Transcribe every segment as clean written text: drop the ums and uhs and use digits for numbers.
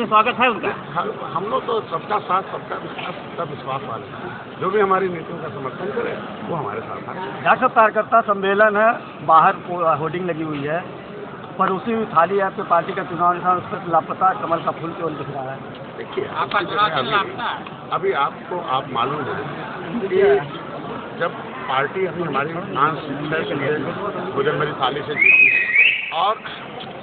में स्वागत है उनका? हम लोग तो सबका साथ, सबका विश्वास, सबका विश्वास वाले हैं। जो भी हमारी नीतियों का समर्थन करे वो हमारे साथ है। डॉक्टर साहब, कार्यकर्ता सम्मेलन है, बाहर होर्डिंग लगी हुई है, पर उसी थाली आपके पार्टी का चुनाव निशान उस पर लापता कमल का फूल केवल दिख रहा है। देखिए, अभी आपको आप मालूम है कि जब पार्टी अभी हमारी 5 सीटें भोजनभरी थाली से जीती और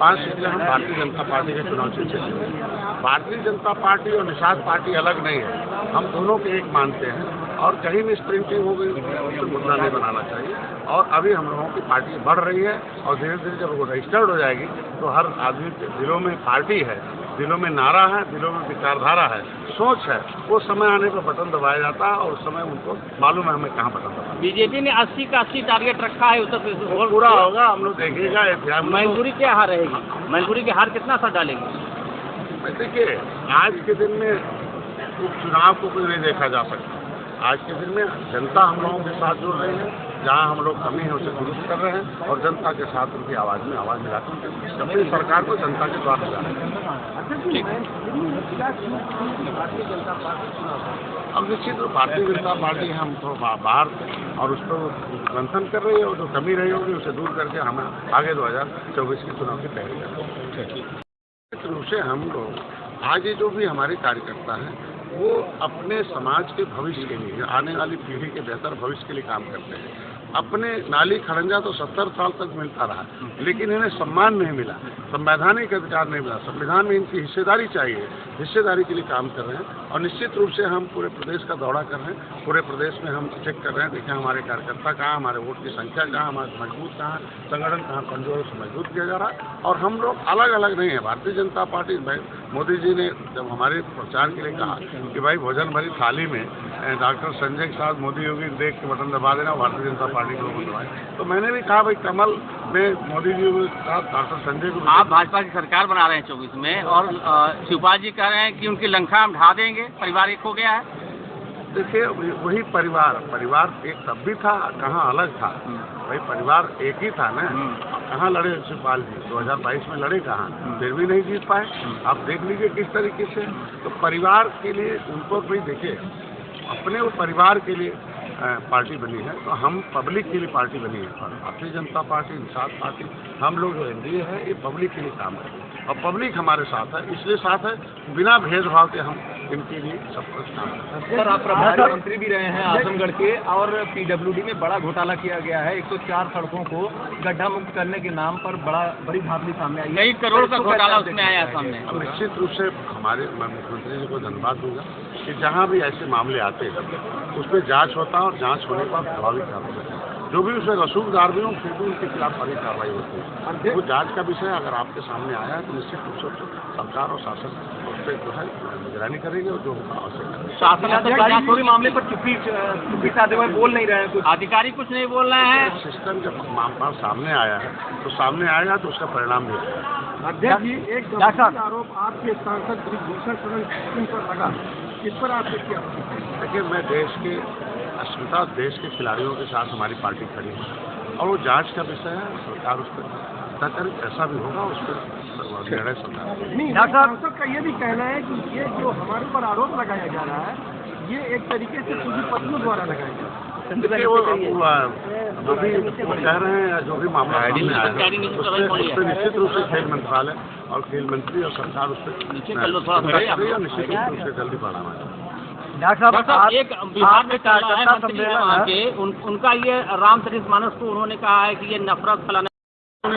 5 सीटें हम भारतीय जनता पार्टी के चुनाव से जीते। भारतीय जनता पार्टी और निषाद पार्टी अलग नहीं है, हम दोनों के एक मानते हैं और कहीं भी स्प्रिंटिंग हो गई तो मुद्दा नहीं बनाना चाहिए। और अभी हम लोगों की पार्टी बढ़ रही है और धीरे धीरे जब वो रजिस्टर्ड हो जाएगी तो हर आदमी के दिलों में पार्टी है, दिलों में नारा है, दिलों में विचारधारा है, सोच है। वो समय आने पर बटन दबाया जाता है और उस समय उनको मालूम है हमें कहाँ बटन दबाया। बीजेपी ने 80 का 80 टारगेट रखा है, उत्तर प्रदेश में पूरा होगा, हम लोग देखेगा। मैनपुरी क्या हार रहेगी? मैनपुरी की हार कितना असर डालेगी? देखिए, आज के दिन में उपचुनाव को कोई नहीं देखा जा सकता। आज के दिन में जनता हम लोगों के साथ जुड़ रही है, जहाँ हम लोग कमी है उसे दुरुस्त कर रहे हैं और जनता के साथ उनकी आवाज़ में आवाज़ मिलाकर अपनी सरकार को जनता के द्वार जा रहे हैं। अब निश्चित रूप भारतीय जनता पार्टी हम तो बाहर और उस पर मंथन कर रही है और जो कमी रही होगी उसे दूर करके हम आगे 2024 के चुनाव की तैयारी कर रहे हैं। निश्चित रूप से हम लोग आज ये जो भी हमारे कार्यकर्ता हैं वो अपने समाज के भविष्य के लिए, आने वाली पीढ़ी के बेहतर भविष्य के लिए काम करते हैं। अपने नाली खड़ंजा तो 70 साल तक मिलता रहा, लेकिन इन्हें सम्मान नहीं मिला, संवैधानिक अधिकार नहीं मिला, संविधान में इनकी हिस्सेदारी चाहिए, हिस्सेदारी के लिए काम कर रहे हैं। और निश्चित रूप से हम पूरे प्रदेश का दौरा कर रहे हैं, पूरे प्रदेश में हम चेक कर रहे हैं, देखें हमारे कार्यकर्ता कहाँ, हमारे वोट की संख्या कहाँ, हमारे मजबूत कहाँ, संगठन कहाँ कमजोर से मजबूत किया जा रहा है। और हम लोग अलग अलग नहीं है। भारतीय जनता पार्टी, मोदी जी ने जब हमारे प्रचार के लिए कहा कि भाई भोजन भरी थाली में डॉक्टर संजय के साथ मोदी योगी देख के बटन दबा देना, भारतीय जनता पार्टी को दबाए, तो मैंने भी कहा भाई कमल में मोदी जी के साथ डॉक्टर संजय को। आप भाजपा की सरकार बना रहे हैं 24 में और शिवपाल जी कह रहे हैं कि उनकी लंका हम ढा देंगे, परिवार एक हो गया है। देखिए, वही परिवार एक तब भी था, कहाँ अलग था भाई, परिवार एक ही था ना। कहाँ लड़े शिवपाल जी? 2022 में लड़े कहाँ? फिर भी नहीं जीत पाए। आप देख लीजिए किस तरीके से। तो परिवार के लिए उनको कोई देखिए, अपने वो परिवार के लिए पार्टी बनी है, तो हम पब्लिक के लिए पार्टी बनी है। भारतीय जनता पार्टी, निषाद पार्टी, हम लोग जो एनडीए है ये पब्लिक के लिए काम करते हैं और पब्लिक हमारे साथ है, इसलिए साथ है, बिना भेदभाव के हम इनके लिए सब कुछ काम करते हैं। सर, आप प्रधानमंत्री भी रहे हैं आजमगढ़ के और पीडब्ल्यूडी में बड़ा घोटाला किया गया है। 104 सड़कों को गड्ढा मुक्त करने के नाम पर बड़ी धांधली सामने आई है। कई करोड़ का घोटाला उसमें आया सामने। निश्चित रूप से हमारे मुख्यमंत्री जी को धन्यवाद दूंगा कि जहाँ भी ऐसे मामले आते हैं उसमें जांच होता है और जांच होने पर प्रभावी कार्रवाई होती है। जो भी उसमें रसूखदार भी हों फिर भी उनके खिलाफ बड़ी कार्रवाई होती है। वो जांच का विषय अगर आपके सामने आया है तो निश्चित रूप से सरकार और शासन उस पर जो है निगरानी करेंगे और जो होगा आवश्यक शासन पूरे मामले पर चुप्पी साधे हुए बोल नहीं रहे हैं, कुछ अधिकारी कुछ नहीं बोल रहे हैं। सिस्टम जब मामला सामने आया है तो सामने आएगा तो उसका परिणाम भी आएगा। अध्यक्ष जी, एक आरोप आपके सांसद भूषण शरण पर लगा, इस पर आपने क्या? देखिए, मैं देश के अस्मिता, देश के खिलाड़ियों के साथ हमारी पार्टी खड़ी है और वो जांच का विषय है। सरकार उस पर कर ऐसा भी होगा, उस पर निर्णय सरकार। नहीं, सांसद का ये भी कहना है कि ये जो हमारे ऊपर आरोप लगाया जा रहा है ये एक तरीके से पूरी पत्नियों द्वारा लगाया जा रहा है। जो भी कह रहे हैं, जो भी मामला सामने आया है उस पर निश्चित रूप से खेल मंत्रालय और खेल मंत्री और सरकार उस पर निश्चित रूप से जल्दी बढ़ाना है। डॉक्टर साहब, एक बिहार में कार्यकर्ता सम्मेलन है, उनका ये रामचरितमानस को उन्होंने कहा है कि ये नफरत फैलाने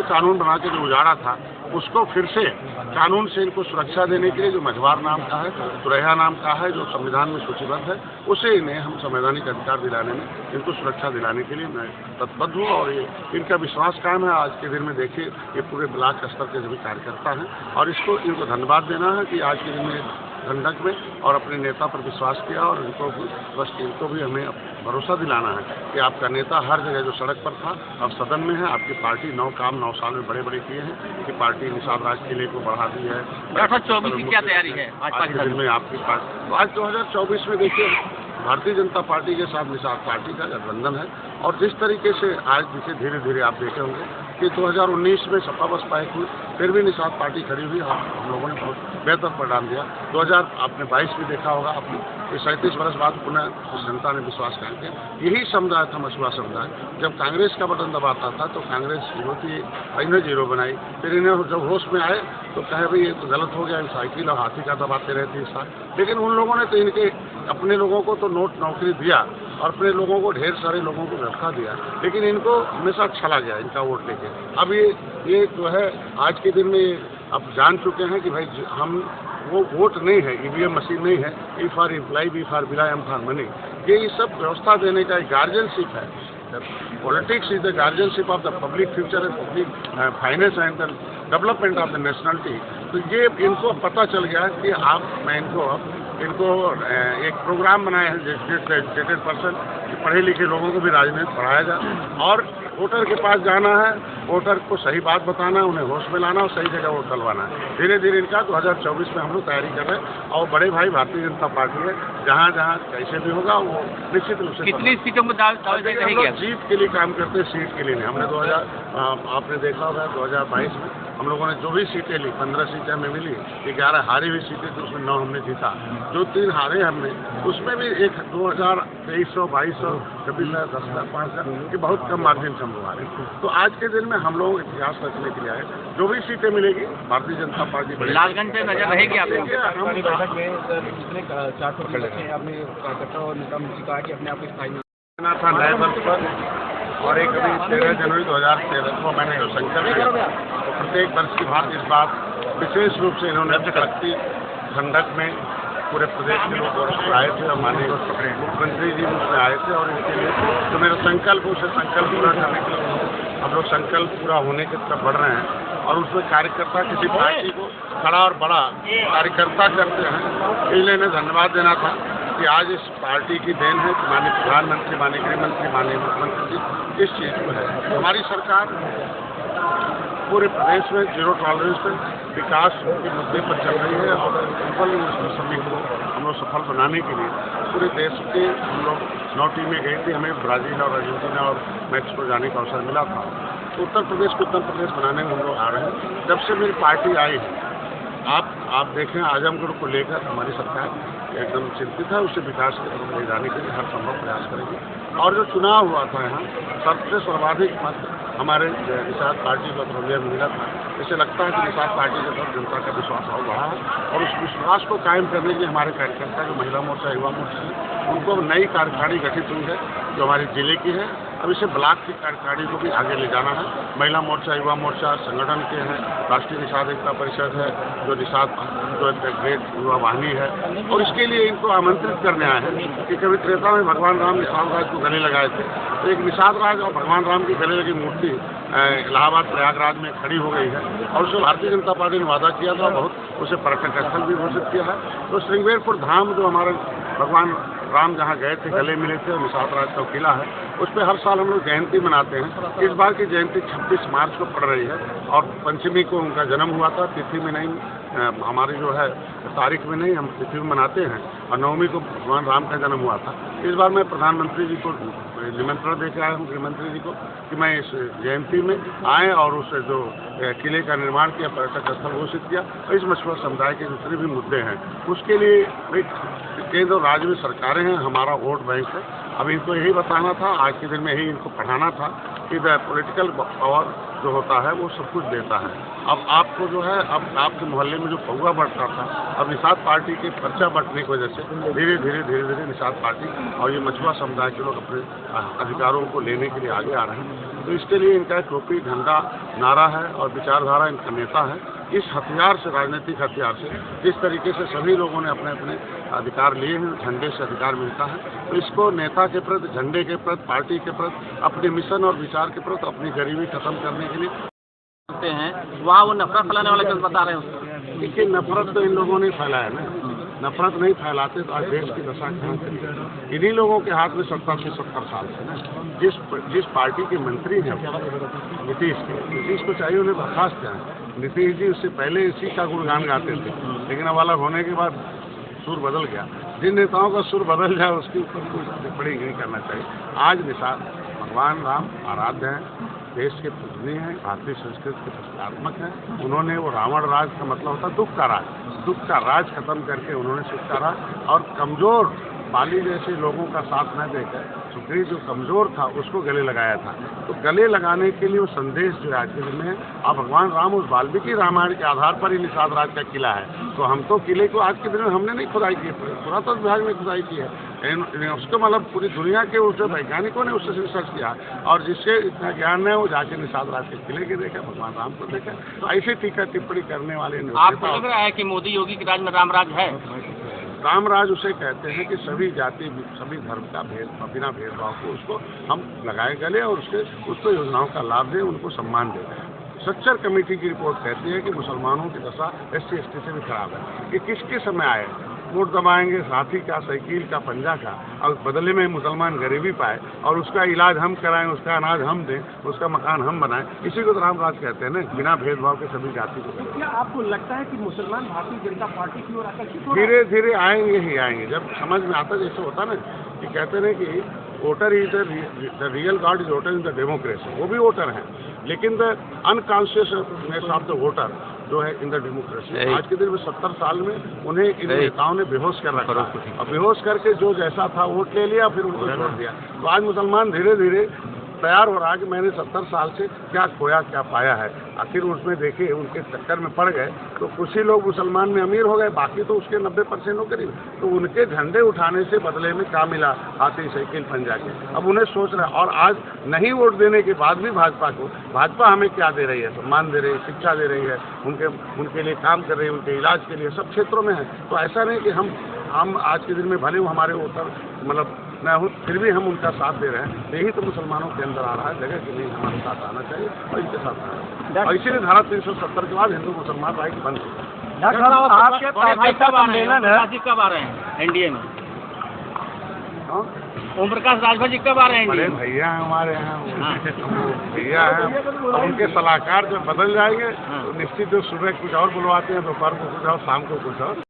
कानून बना के जो उजाड़ा था उसको फिर से कानून से इनको सुरक्षा देने के लिए जो मझवार नाम का है, सुरैया नाम का है, जो संविधान में सूचीबद्ध है, उसे इन्हें हम संवैधानिक अधिकार दिलाने में, इनको सुरक्षा दिलाने के लिए मैं तत्पद हूँ और ये इनका विश्वास कायम है। आज के दिन में देखिए, ये पूरे ब्लॉक स्तर के जो भी कार्यकर्ता हैं और इसको इनको धन्यवाद देना है कि आज के दिन में गंडक में और अपने नेता पर विश्वास किया और इनको भी हमें भरोसा दिलाना है कि आपका नेता हर जगह जो सड़क पर था अब सदन में है। आपकी पार्टी 9 काम 9 साल में बड़े बड़े किए हैं कि पार्टी निषाद राज किले को बढ़ा दी है। 2024 की क्या तैयारी है आज के दिन में आपकी पार्टी? आज 2024 में देखिए, भारतीय जनता पार्टी के साथ निषाद पार्टी का गठबंधन है और जिस तरीके से आज जिसे धीरे धीरे आप देखे होंगे कि 2019 में सपा बसपा हुई, फिर भी निषाद पार्टी खड़ी हुई और हम लोगों ने बहुत बेहतर परिणाम दिया। 2022 भी देखा होगा आपने, 37 वर्ष बाद पुनः जनता ने विश्वास कायम किया। यही समुदाय था मछुआ समुदाय। जब कांग्रेस का बटन दबाता था तो कांग्रेस जीरो थी, इन्हें जीरो बनाई। फिर इन्हें जब होश में आए तो कहे भाई ये तो गलत हो गया, साइकिल और हाथी का दबाते रहते इस साल। लेकिन उन लोगों ने तो इनके अपने लोगों को तो नौकरी दिया और अपने लोगों को, ढेर सारे लोगों को व्यवस्था दिया, लेकिन इनको हमेशा छला गया इनका वोट लेके। अब ये जो है आज के दिन में अब जान चुके हैं कि भाई हम वो वोट नहीं है, ईवीएम मशीन नहीं है, E for employ, B for बिला, एम फॉर मनी। ये सब व्यवस्था देने का एक गार्जियनशिप है। Politics is the guardianship of the public future and public finance and the development of the nationality. तो ये इनको पता चल गया कि मैं इनको एक प्रोग्राम बनाया है एजुकेटेड पर्सन, पढ़े लिखे लोगों को भी राजनीति पढ़ाया जाए और वोटर के पास जाना है, वोटर को सही बात बताना, उन्हें होश में लाना और सही जगह वोट डलवाना है। धीरे धीरे इनका 2024 में हम लोग तैयारी कर रहे हैं और बड़े भाई भारतीय जनता पार्टी है, जहाँ जहाँ कैसे भी होगा वो निश्चित रूप से। कितनी सीटों को जीत के लिए काम करते हैं, सीट के लिए नहीं। हमने आपने देखा होगा 2022 में हम लोगों ने जो भी सीटें ली, 15 सीटें हमें मिली, 11 हारी हुई सीटें थी, उसमें 9 हमने जीता। जो 3 हारे हमने, उसमें भी 2300, 2200, 2600, 10,000, 5,000 ये बहुत कम मार्जिन से हम लोग हारे। तो आज के दिन में हम लोग इतिहास रचने के लिए आए। जो भी सीटें मिलेगी भारतीय जनता पार्टी लालगंज पे नजर रहेगी आप बैठक में जितने 400 आपने कार्यकर्ता और नेता मुझे कहा कि अपने आप को स्थायी था नए वर्ष पर, और एक अभी 13 जनवरी 2013 को मैंने जो संकल्प किया तो प्रत्येक वर्ष की बात इस बार विशेष रूप से इन्होंने शक्ति खंडक में पूरे प्रदेश के लोग आए थे और माननीय मुख्यमंत्री जी उसमें आए थे और इनके लिए तो मेरा संकल्प उसे संकल्प पूरा करने के लिए हम लोग संकल्प पूरा होने की तरफ बढ़ रहे हैं। और उसमें कार्यकर्ता किसी पार्टी को खड़ा और बड़ा कार्यकर्ता करते हैं, इसलिए इन्हें धन्यवाद देना था कि आज इस पार्टी की देन है कि माननीय प्रधानमंत्री, माननीय गृहमंत्री, माननीय मुख्यमंत्री जी इस चीज़ को है। हमारी सरकार पूरे प्रदेश में जीरो टॉलरेंस पर विकास के मुद्दे पर चल रही है और सफल सभी को हम लोग सफल बनाने के लिए पूरे देश के हम लोग 9 टीमें गई थी। हमें ब्राज़ील और अर्जेंटीना और मैक्सिको जाने का अवसर मिला था। तो उत्तर प्रदेश को उत्तर प्रदेश बनाने में हम लोग आ रहे हैं। जब से मेरी पार्टी आई है, आप देखें आजमगढ़ को लेकर हमारी सरकार एकदम चिंतित है, उसे विकास की तरफ ले जाने के लिए हर संभव प्रयास करेंगे। और जो चुनाव हुआ था यहाँ सबसे सर्वाधिक मत हमारे निषाद पार्टी को धरौलिया में मिला था। इसे लगता है कि निषाद पार्टी के तरफ जनता का विश्वास और बढ़ा है और उस विश्वास को कायम करने के लिए हमारे कार्यकर्ता जो महिला मोर्चा, युवा मोर्चा है, उनको नई कार्यकारिणी गठित हुई है जो हमारे जिले की है। अब इसे ब्लॉक की कार्यकारिणी को भी आगे ले जाना है। महिला मोर्चा, युवा मोर्चा संगठन के हैं, राष्ट्रीय निषाद एकता परिषद है, जो निषाद जो ग्रेट युवा वाहिनी है, और इसके लिए इनको आमंत्रित करने आए हैं कि कभी त्रेता में भगवान राम निषाद राज को गले लगाए थे, तो एक निषाद राज और भगवान राम की गले लगी मूर्ति इलाहाबाद प्रयागराज में खड़ी हो गई है और उसको भारतीय जनता पार्टी ने वादा किया था, बहुत उसे पर्यटक स्थल भी घोषित किया है। तो श्रृंगेरपुर धाम जो हमारे भगवान राम जहाँ गए थे, गले मिले थे, और निषाद राज का किला है, उस पर हर साल हम लोग जयंती मनाते हैं। इस बार की जयंती 26 मार्च को पड़ रही है और पंचमी को उनका जन्म हुआ था, तिथि में नहीं, हमारी जो है तारीख में नहीं, हम तिथि में मनाते हैं, और नवमी को भगवान राम का जन्म हुआ था। इस बार मैं प्रधानमंत्री जी को निमंत्रण देकर आया हूँ, गृहमंत्री जी को, कि मैं इस जयंती में आए और उस जो किले का निर्माण किया, पर्यटक स्थल घोषित किया, और इस मछुआ समुदाय के जितने भी मुद्दे हैं उसके लिए केंद्र और राज्य में सरकारें हैं, हमारा वोट बैंक है। अब इनको यही बताना था, आज के दिन में यही इनको पढ़ाना था कि द पॉलिटिकल पावर जो होता है वो सब कुछ देता है। अब आपको जो है, अब आपके मोहल्ले में जो पौवा बढ़ता था, अब निषाद पार्टी के पर्चा बंटने की वजह से धीरे धीरे निषाद पार्टी और ये मछुआ समुदाय के लोग अपने अधिकारों को लेने के लिए आगे आ रहे हैं। तो इसके लिए इनका टोपी, झंडा, नारा है और विचारधारा इनका नेता है। इस हथियार से, राजनीतिक हथियार से, जिस तरीके से सभी लोगों ने अपने अपने अधिकार लिए हैं, झंडे से अधिकार मिलता है, तो इसको नेता के प्रति, झंडे के प्रति, पार्टी के प्रति, अपने मिशन और विचार के प्रति, अपनी गरीबी खत्म करने के लिए हैं, वहाँ वो नफरत फैलाने वाला क्यों बता रहे हो? देखिए, नफरत तो इन लोगों ने फैलाया ना, नफरत नहीं फैलाते तो आज देश की दशा कहाँ करेगी। इन्हीं लोगों के हाथ में 70 साल से ना, जिस पार्टी के मंत्री हैं नीतीश को चाहिए उन्हें बर्खास्त करें। नीतीश जी उससे पहले इसी का गुणगान गाते थे, लेकिन अब अलग होने के बाद सुर बदल गया। जिन नेताओं का सुर बदल जाए उसके ऊपर कोई टिप्पणी नहीं करना चाहिए। आज निषाद भगवान राम आराध्य हैं, देश के पूजनीय हैं, भारतीय संस्कृति के प्रतीकात्मक हैं। उन्होंने वो रावण राज का मतलब होता है दुख का राज खत्म करके उन्होंने सुख का राज और कमजोर बाली जैसे लोगों का साथ न देकर सुग्रीव जो कमजोर था उसको गले लगाया था। तो गले लगाने के लिए वो संदेश जो आज के दिन में है, और भगवान राम उस वाल्मीकि रामायण के आधार पर ही निषाद राज का किला है। तो हम तो किले को आज के दिन में हमने नहीं खुदाई की, पुरातत्व विभाग ने खुदाई की है। उसको मतलब पूरी दुनिया के उस वैज्ञानिकों ने उससे रिसर्च किया, और जिससे इतना ज्ञान है वो जाके निषाद राज के किले के देखा, भगवान राम को देखा। तो ऐसे टीका टिप्पणी करने वाले आपको लग रहा है कि मोदी योगी के राज में राम राज है? रामराज उसे कहते हैं कि सभी जाति सभी धर्म का बिना भेदभाव को उसको हम लगाए गले और उसको योजनाओं का लाभ दें, उनको सम्मान दें। स्ट्रक्चर कमेटी की रिपोर्ट कहती है कि मुसलमानों की दशा SC ST से भी खराब है। कि किसके समय आए, वोट दबाएंगे हाथी का, साइकिल का, पंजा का, और बदले में मुसलमान गरीबी पाए और उसका इलाज हम कराएं, उसका अनाज हम दें, उसका मकान हम बनाएं। इसी को तो रामराज कहते हैं ना, बिना भेदभाव के सभी जाति को। क्या आपको लगता है कि मुसलमान भारतीय जनता पार्टी की ओर आकर्षित हो? धीरे धीरे आएंगे ही आएंगे, जब समझ में आता। जैसे होता ना कि कहते हैं कि voter is the real God is voter in the democracy. वो भी वोटर हैं, लेकिन the unconsciousness of the voter जो है इन द डेमोक्रेसी। आज के दिन में 70 साल में उन्हें इन नेताओं ने बेहोश कर रखा, और बेहोश करके जो जैसा था वोट ले लिया, फिर उनको छोड़ दिया। तो आज मुसलमान धीरे धीरे तैयार हो रहा है कि मैंने 70 साल से क्या खोया क्या पाया है। आखिर उसमें देखे उनके चक्कर में पड़ गए तो कुछ ही लोग मुसलमान में अमीर हो गए, बाकी तो उसके 90% हो करीब। तो उनके झंडे उठाने से बदले में क्या मिला, हाथी साइकिल पंजा के। अब उन्हें सोच रहा है, और आज नहीं वोट देने के बाद भी भाजपा हमें क्या दे रही है, सम्मान दे रही है, शिक्षा दे रही है, उनके लिए काम कर रही है, उनके इलाज के लिए सब क्षेत्रों में है। तो ऐसा नहीं कि हम आज के दिन में भले हमारे वोटर मतलब मैं हूँ, फिर भी हम उनका साथ दे रहे हैं। यही तो मुसलमानों के अंदर आ रहा है जगह कि नहीं, हमारे साथ आना चाहिए और इनके साथ आना। और इसीलिए धारा 370 के बाद हिंदू मुसलमान राइट बंद हुई। डॉक्टर साहब आपके भाई कब आ रहे हैं? कब आ रहे हैं एनडीए में? ओम प्रकाश राजभर जी कब आ रहे हैं? बड़े भैया हैं हमारे यहाँ, भैया हैं, और उनके सलाहकार जब बदल जाएंगे तो निश्चित जो सुबह कुछ और बुलवाते हैं, दोपहर को कुछ और, शाम को कुछ और।